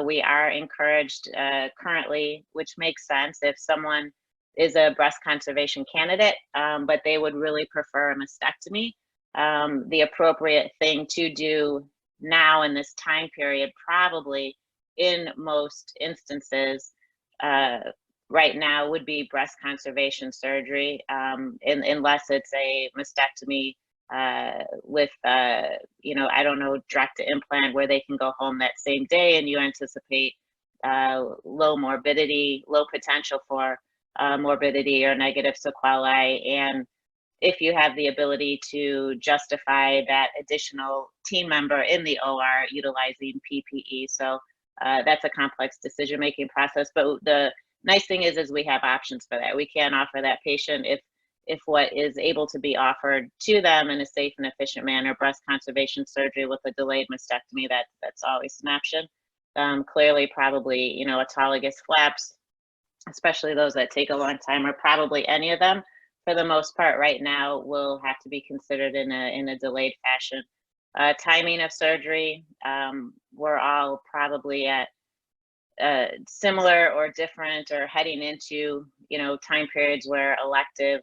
we are encouraged currently, which makes sense if someone is a breast conservation candidate, but they would really prefer a mastectomy. The appropriate thing to do now in this time period, probably in most instances right now, would be breast conservation surgery, unless it's a mastectomy with, you know, I don't know, direct to implant where they can go home that same day and you anticipate low morbidity, low potential for morbidity or negative sequelae. And if you have the ability to justify that additional team member in the OR utilizing PPE. So that's a complex decision-making process. But the nice thing is we have options for that. We can offer that patient, if what is able to be offered to them in a safe and efficient manner, breast conservation surgery with a delayed mastectomy, that's always an option. Clearly, probably, you know, autologous flaps, especially those that take a long time, or probably any of them, for the most part right now, will have to be considered in a delayed fashion. Timing of surgery, we're all probably at similar or different or heading into, you know, time periods where elective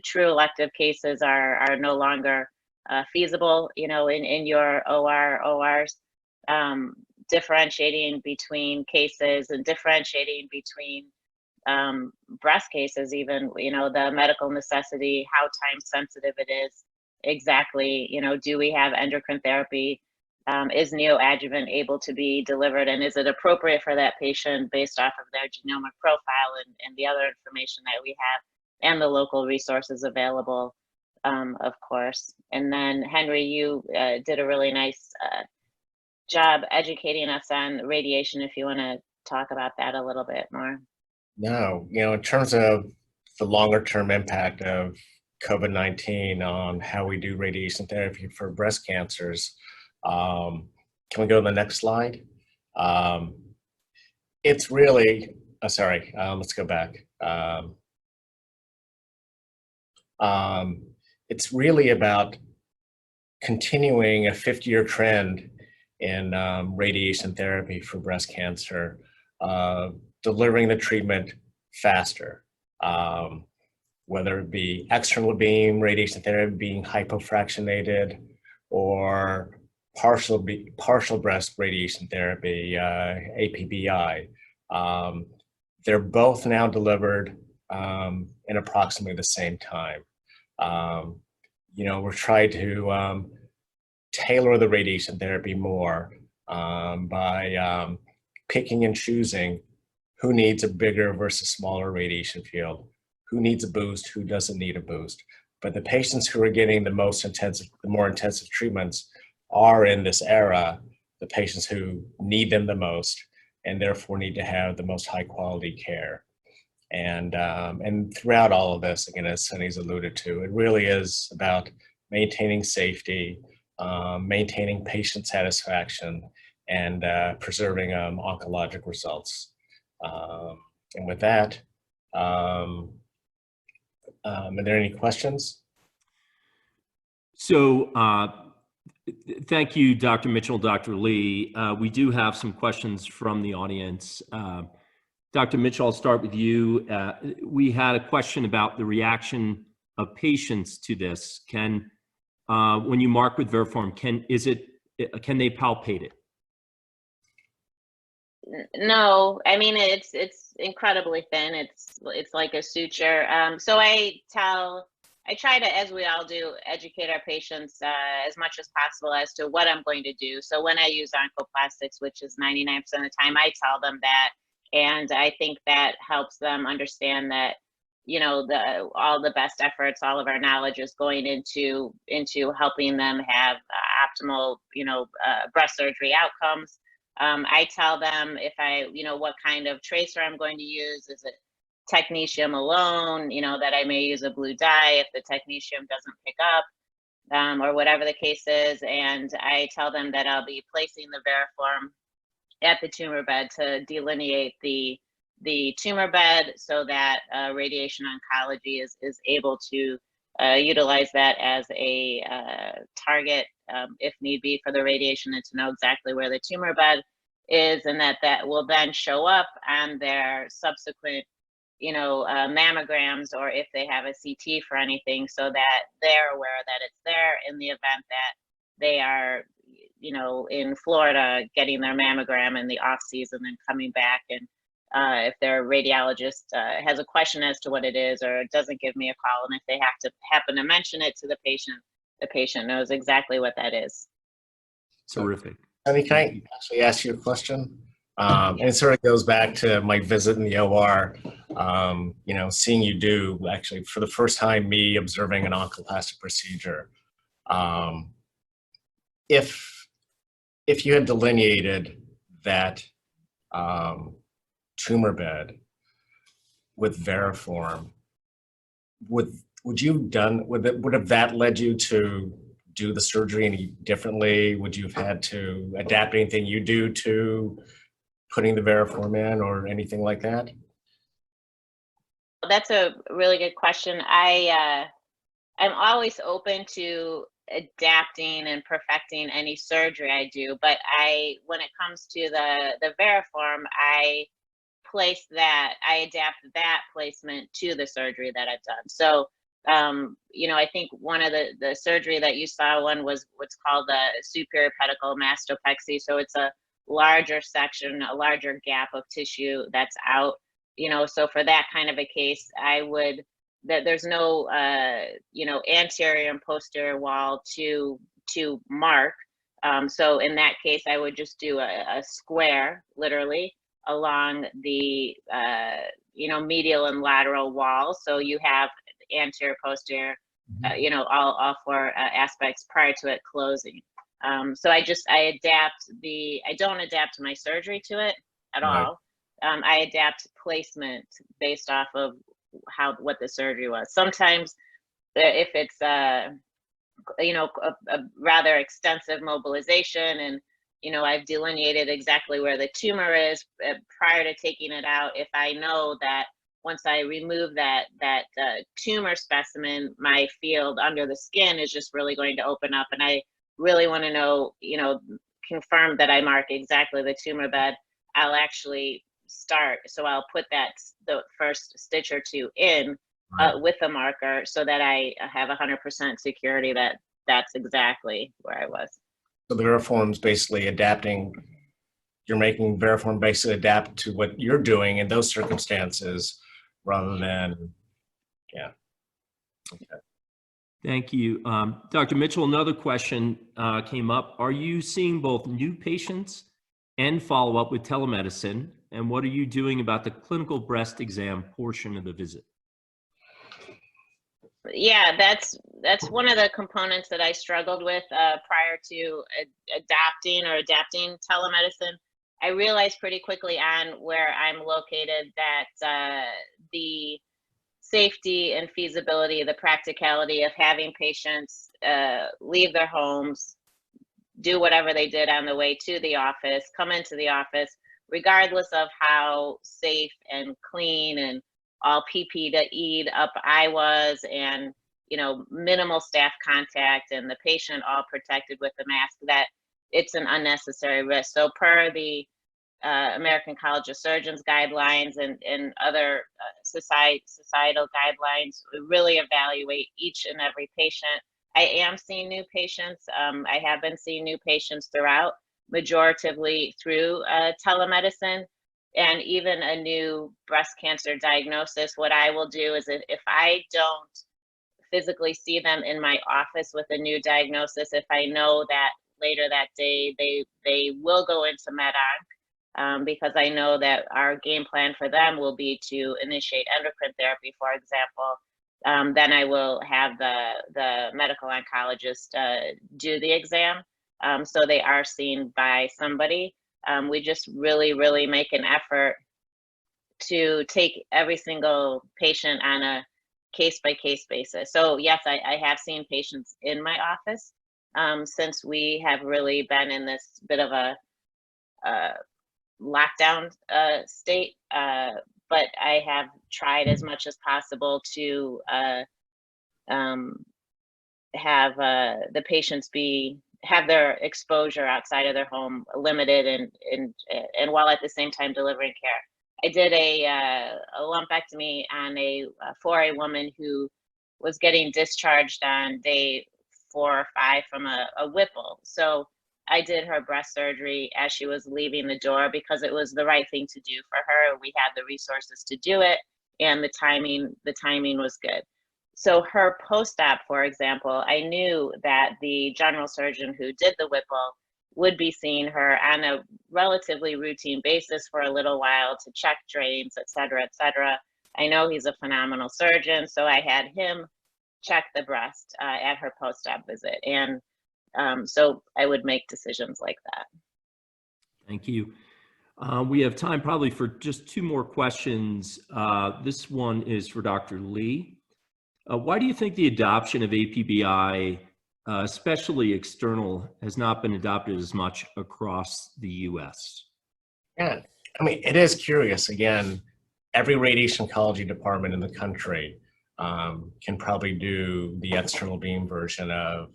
true elective cases are no longer feasible, you know, in your ORs, differentiating between cases and differentiating between breast cases, even, you know, the medical necessity, how time sensitive it is, exactly, you know, do we have endocrine therapy? Is neoadjuvant able to be delivered, and is it appropriate for that patient based off of their genomic profile and the other information that we have and the local resources available, of course. And then Henry, you did a really nice job educating us on radiation, if you want to talk about that a little bit more. No, you know, in terms of the longer term impact of COVID-19 on how we do radiation therapy for breast cancers, can we go to the next slide? It's really, let's go back. It's really about continuing a 50-year trend in radiation therapy for breast cancer, delivering the treatment faster, whether it be external beam radiation therapy being hypofractionated or partial breast radiation therapy, APBI. They're both now delivered in approximately the same time. You know, we're trying to tailor the radiation therapy more by picking and choosing who needs a bigger versus smaller radiation field, who needs a boost, who doesn't need a boost. But the patients who are getting the more intensive treatments are in this era, the patients who need them the most and therefore need to have the most high quality care. And throughout all of this, again, as Sunny's alluded to, it really is about maintaining safety, maintaining patient satisfaction, and preserving oncologic results. And with that, are there any questions? So thank you, Dr. Mitchell, Dr. Lee. We do have some questions from the audience. Dr. Mitchell, I'll start with you. We had a question about the reaction of patients to this. Can, when you mark with Veriform, can they palpate it? No, I mean, it's incredibly thin. It's like a suture. So I try to, as we all do, educate our patients as much as possible as to what I'm going to do. So when I use oncoplastics, which is 99% of the time, I tell them that, and I think that helps them understand that, you know, all the best efforts, all of our knowledge is going into helping them have optimal, you know, breast surgery outcomes. I tell them what kind of tracer I'm going to use. Is it technetium alone, you know, that I may use a blue dye if the technetium doesn't pick up, or whatever the case is. And I tell them that I'll be placing the Veriform at the tumor bed to delineate the tumor bed so that radiation oncology is able to utilize that as a target if need be for the radiation, and to know exactly where the tumor bed is, and that will then show up on their subsequent, you know, mammograms, or if they have a CT for anything, so that they're aware that it's there in the event that they are, you know, in Florida getting their mammogram in the off season and coming back, and if their radiologist has a question as to what it is or doesn't give me a call, and if they happen to mention it to the patient knows exactly what that is. Terrific. Sunny, can I actually ask you a question? And it sort of goes back to my visit in the OR, you know, seeing you do, actually, for the first time, me observing an oncoplastic procedure. If you had delineated that tumor bed with Veriform, would have that led you to do the surgery any differently? Would you have had to adapt anything you do to putting the Veriform in or anything like that? That's a really good question. I'm always open to adapting and perfecting any surgery I do, but when it comes to the Veriform, I adapt that placement to the surgery that I've done. So You know, I think one of the surgery that you saw, one was what's called the superior pedicle mastopexy. So it's a larger section, a larger gap of tissue that's out. You know, so for that kind of a case, I would, that there's no, you know, anterior and posterior wall to mark. So in that case, I would just do a square, literally, along the, you know, medial and lateral walls. So you have anterior, posterior, you know, all four aspects prior to it closing. So I don't adapt my surgery to it at all. I adapt placement based off of what the surgery was. Sometimes if it's you know, a rather extensive mobilization, and you know, I've delineated exactly where the tumor is prior to taking it out. If I know that once I remove that tumor specimen, my field under the skin is just really going to open up, and I really want to know, you know, confirm that I mark exactly the tumor bed, I'll actually start. So I'll put the first stitch or two in with a marker, so that I have 100% security that that's exactly where I was. So the Variform's basically adapting, you're making Variform basically adapt to what you're doing in those circumstances rather than, yeah. Okay. Thank you. Dr. Mitchell, another question came up. Are you seeing both new patients and follow-up with telemedicine? And what are you doing about the clinical breast exam portion of the visit? Yeah, that's one of the components that I struggled with prior to adapting telemedicine. I realized pretty quickly on where I'm located that the safety and feasibility, the practicality of having patients leave their homes, do whatever they did on the way to the office, come into the office, regardless of how safe and clean and all PPE'd up I was, and you know, minimal staff contact, and the patient all protected with a mask, that it's an unnecessary risk. So per the American College of Surgeons guidelines and other societal guidelines, we really evaluate each and every patient. I am seeing new patients. I have been seeing new patients throughout, majoritively through telemedicine. And even a new breast cancer diagnosis, what I will do is, if I don't physically see them in my office with a new diagnosis, if I know that later that day they will go into med-onc, because I know that our game plan for them will be to initiate endocrine therapy, for example, then I will have the medical oncologist do the exam. So they are seen by somebody. We just really make an effort to take every single patient on a case-by-case basis. So yes, I have seen patients in my office since we have really been in this bit of a lockdown state, but I have tried as much as possible to have the patients have their exposure outside of their home limited, and while at the same time delivering care. I did a lumpectomy for a woman who was getting discharged on day 4 or 5 from a Whipple. So I did her breast surgery as she was leaving the door because it was the right thing to do for her. We had the resources to do it, and the timing was good. So her post-op, for example, I knew that the general surgeon who did the Whipple would be seeing her on a relatively routine basis for a little while to check drains, et cetera, et cetera. I know he's a phenomenal surgeon, so I had him check the breast at her post-op visit. And so I would make decisions like that. Thank you. We have time probably for just 2 more questions. This one is for Dr. Lee. Why do you think the adoption of APBI, especially external, has not been adopted as much across the US? Yeah, I mean, it is curious. Again, every radiation oncology department in the country can probably do the external beam version of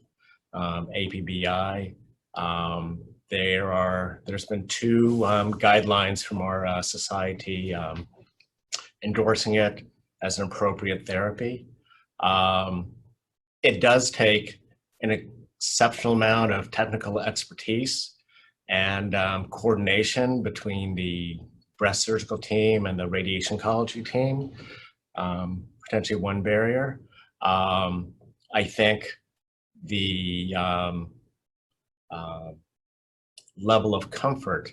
APBI. There's been 2 guidelines from our society endorsing it as an appropriate therapy. It does take an exceptional amount of technical expertise and coordination between the breast surgical team and the radiation oncology team, potentially one barrier. I think the level of comfort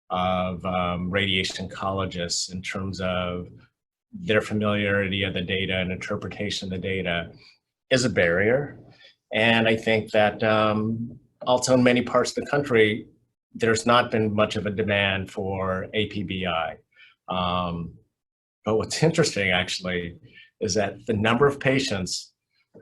of radiation oncologists in terms of their familiarity of the data and interpretation of the data is a barrier. And I think that also in many parts of the country, there's not been much of a demand for APBI. But what's interesting actually is that the number of patients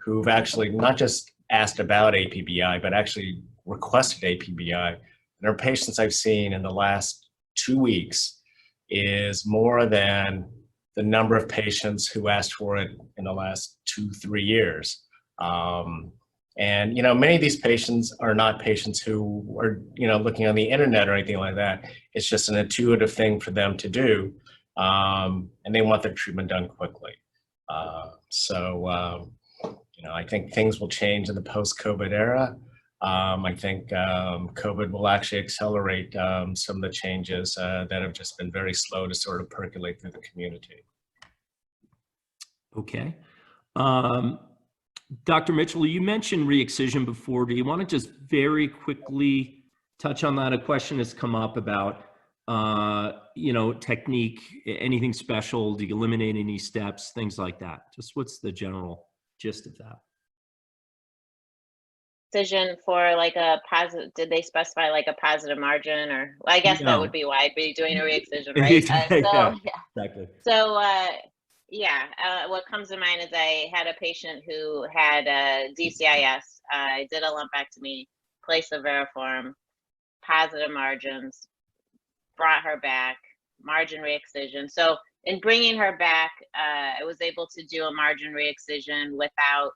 who've actually not just asked about APBI, but actually requested APBI, there are patients I've seen in the last 2 weeks is more than the number of patients who asked for it in the last 2-3 years. And, you know, many of these patients are not patients who are, you know, looking on the internet or anything like that. It's just an intuitive thing for them to do. And they want their treatment done quickly. You know, I think things will change in the post-COVID era. I think COVID will actually accelerate some of the changes that have just been very slow to sort of percolate through the community. Okay. Dr. Mitchell, you mentioned re-excision before. Do you want to just very quickly touch on that? A question has come up about, you know, technique, anything special? Do you eliminate any steps, things like that? Just what's the general gist of that? Excision for like a positive, did they specify like a positive margin, or well, I guess that would be why I'd be doing a re-excision, right? Exactly. So what comes to mind is I had a patient who had a DCIS. I did a lumpectomy, placed a variform, positive margins, brought her back, margin re-excision. So in bringing her back, I was able to do a margin re-excision without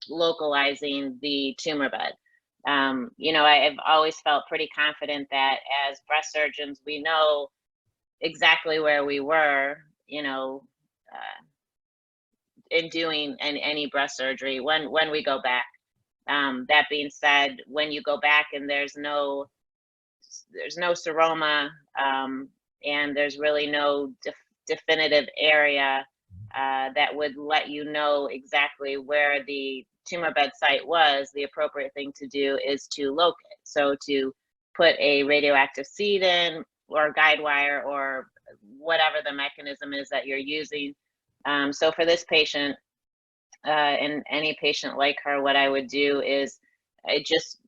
localizing the tumor bed. You know, I've always felt pretty confident that as breast surgeons, we know exactly where we were, you know, in doing any breast surgery when we go back. That being said, when you go back and there's no seroma, and there's really no definitive area that would let you know exactly where the tumor bed site was, the appropriate thing to do is to locate. So to put a radioactive seed in, or guide wire, or whatever the mechanism is that you're using. So for this patient, and any patient like her, what I would do is I just,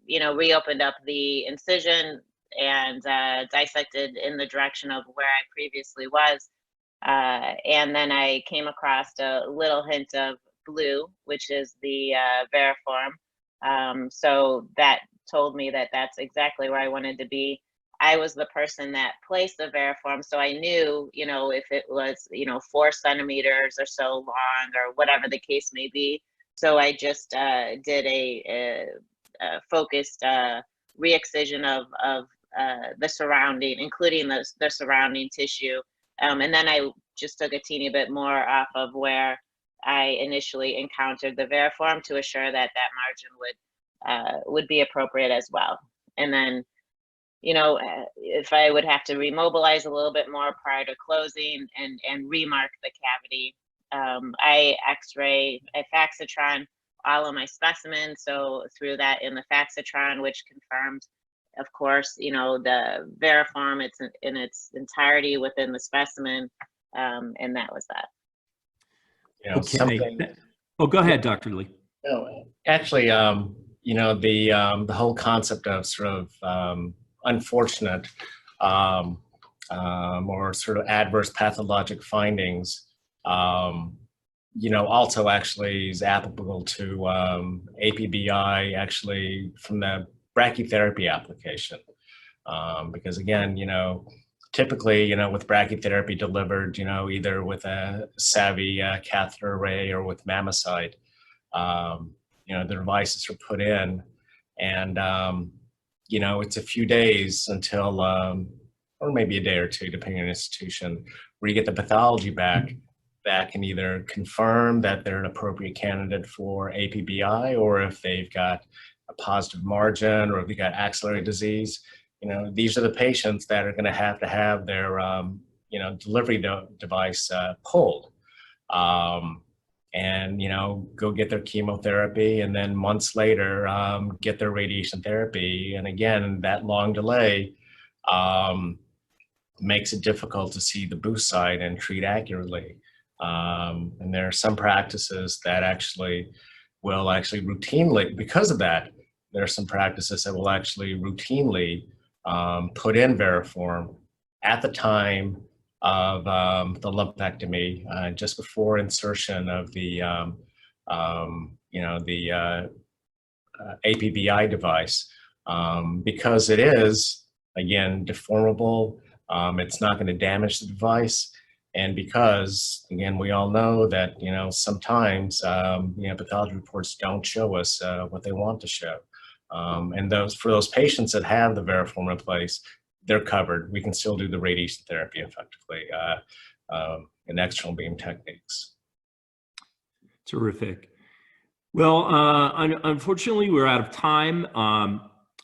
you know, reopened up the incision and dissected in the direction of where I previously was. And then I came across a little hint of blue, which is the variform. So that told me that that's exactly where I wanted to be. I was the person that placed the variform, so I knew, you know, if it was, you know, 4 centimeters or so long, or whatever the case may be. So I just did a focused re-excision of the surrounding, including the surrounding tissue. And then I just took a teeny bit more off of where I initially encountered the variform to assure that that margin would be appropriate as well. And then, you know, if I would have to remobilize a little bit more prior to closing and remark the cavity, I X-ray, I faxitron all of my specimens. So threw that in the faxitron, which confirmed, of course, you know, the variform, it's in its entirety within the specimen, and that was that. You know, Okay. Oh, go ahead, Dr. Lee. No, actually, you know, the whole concept of sort of unfortunate or sort of adverse pathologic findings, you know, also actually is applicable to APBI actually from the brachytherapy application. Because again, you know, typically, you know, with brachytherapy delivered, you know, either with a Savvy catheter array or with Mammocyte, you know, the devices are put in, and you know, it's a few days until, or maybe a day or two, depending on the institution, where you get the pathology back that can either confirm that they're an appropriate candidate for APBI, or if they've got a positive margin, or if they've got axillary disease. These are the patients that are going to have their delivery device pulled, and go get their chemotherapy, and then months later get their radiation therapy. And again, that long delay makes it difficult to see the boost site and treat accurately. And there are some practices that will routinely, because of that, there are some practices that will actually routinely put in Veriform at the time of the lumpectomy, just before insertion of the APBI device, because it is, again, deformable. It's not going to damage the device. And because, again, we all know that, sometimes, pathology reports don't show us what they want to show. And for those patients that have the Veriform in place, they're covered. We can still do the radiation therapy effectively in external beam techniques. Terrific. Well, unfortunately, we're out of time.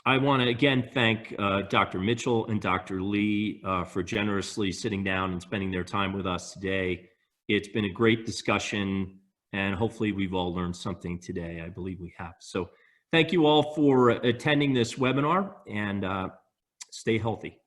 I want to again thank Dr. Mitchell and Dr. Lee for generously sitting down and spending their time with us today. It's been a great discussion, and hopefully we've all learned something today. I believe we have. So thank you all for attending this webinar, and stay healthy.